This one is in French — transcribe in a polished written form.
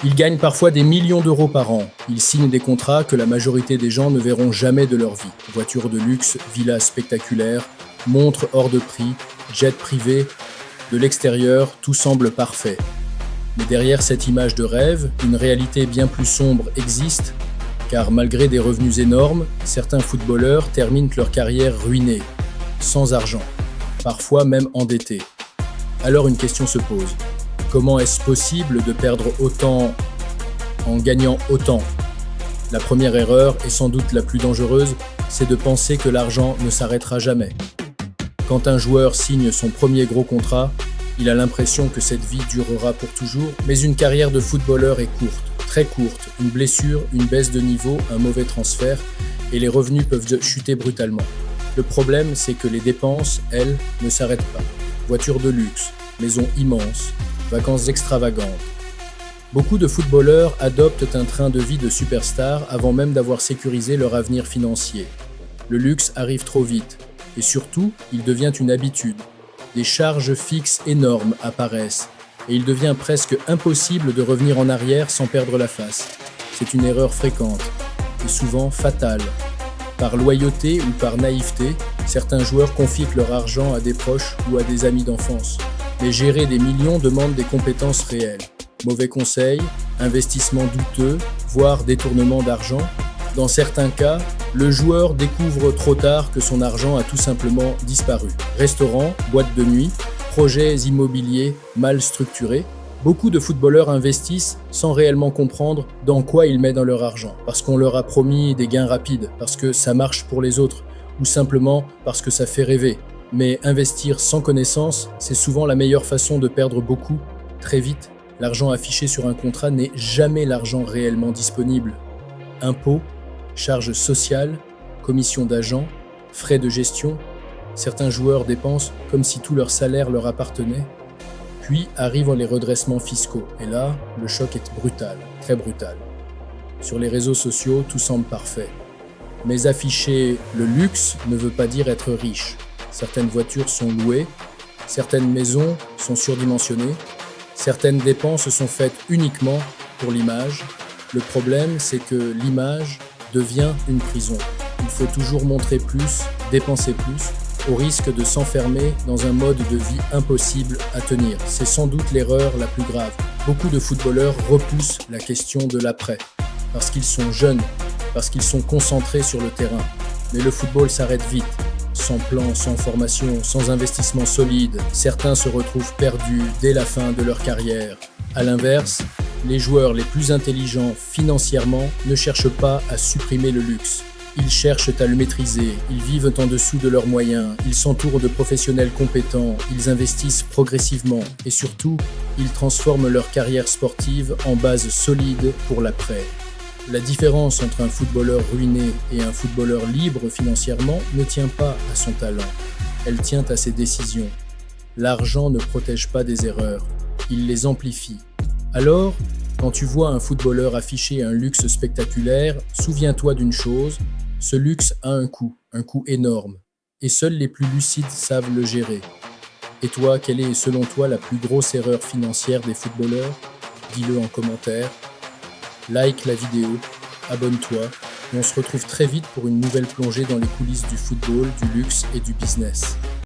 Ils gagnent parfois des millions d'euros par an. Ils signent des contrats que la majorité des gens ne verront jamais de leur vie. Voitures de luxe, villas spectaculaires, montres hors de prix, jets privés. De l'extérieur, tout semble parfait. Mais derrière cette image de rêve, une réalité bien plus sombre existe, car malgré des revenus énormes, certains footballeurs terminent leur carrière ruinés, sans argent, parfois même endettés. Alors une question se pose. Comment est-ce possible de perdre autant en gagnant autant ? La première erreur, et sans doute la plus dangereuse, c'est de penser que l'argent ne s'arrêtera jamais. Quand un joueur signe son premier gros contrat, il a l'impression que cette vie durera pour toujours, mais une carrière de footballeur est courte, très courte. Une blessure, une baisse de niveau, un mauvais transfert, et les revenus peuvent chuter brutalement. Le problème, c'est que les dépenses, elles, ne s'arrêtent pas. Voitures de luxe, maisons immenses, vacances extravagantes. Beaucoup de footballeurs adoptent un train de vie de superstar avant même d'avoir sécurisé leur avenir financier. Le luxe arrive trop vite. Et surtout, il devient une habitude. Des charges fixes énormes apparaissent et il devient presque impossible de revenir en arrière sans perdre la face. C'est une erreur fréquente et souvent fatale. Par loyauté ou par naïveté, certains joueurs confient leur argent à des proches ou à des amis d'enfance. Mais gérer des millions demande des compétences réelles. Mauvais conseils, investissements douteux, voire détournement d'argent. Dans certains cas, le joueur découvre trop tard que son argent a tout simplement disparu. Restaurants, boîtes de nuit, projets immobiliers mal structurés. Beaucoup de footballeurs investissent sans réellement comprendre dans quoi ils mettent dans leur argent. Parce qu'on leur a promis des gains rapides, parce que ça marche pour les autres, ou simplement parce que ça fait rêver. Mais investir sans connaissance, c'est souvent la meilleure façon de perdre beaucoup, très vite. L'argent affiché sur un contrat n'est jamais l'argent réellement disponible. Impôts, charges sociales, commissions d'agents, frais de gestion. Certains joueurs dépensent comme si tout leur salaire leur appartenait. Puis arrivent les redressements fiscaux. Et là, le choc est brutal, très brutal. Sur les réseaux sociaux, tout semble parfait. Mais afficher le luxe ne veut pas dire être riche. Certaines voitures sont louées, certaines maisons sont surdimensionnées, certaines dépenses sont faites uniquement pour l'image. Le problème, c'est que l'image devient une prison. Il faut toujours montrer plus, dépenser plus, au risque de s'enfermer dans un mode de vie impossible à tenir. C'est sans doute l'erreur la plus grave. Beaucoup de footballeurs repoussent la question de l'après, parce qu'ils sont jeunes, parce qu'ils sont concentrés sur le terrain. Mais le football s'arrête vite. Sans plan, sans formation, sans investissement solide, certains se retrouvent perdus dès la fin de leur carrière. À l'inverse, les joueurs les plus intelligents financièrement ne cherchent pas à supprimer le luxe. Ils cherchent à le maîtriser, ils vivent en dessous de leurs moyens, ils s'entourent de professionnels compétents, ils investissent progressivement et surtout, ils transforment leur carrière sportive en base solide pour l'après. La différence entre un footballeur ruiné et un footballeur libre financièrement ne tient pas à son talent, elle tient à ses décisions. L'argent ne protège pas des erreurs, il les amplifie. Alors, quand tu vois un footballeur afficher un luxe spectaculaire, souviens-toi d'une chose, ce luxe a un coût énorme, et seuls les plus lucides savent le gérer. Et toi, quelle est selon toi la plus grosse erreur financière des footballeurs ? Dis-le en commentaire. Like la vidéo, abonne-toi, et on se retrouve très vite pour une nouvelle plongée dans les coulisses du football, du luxe et du business.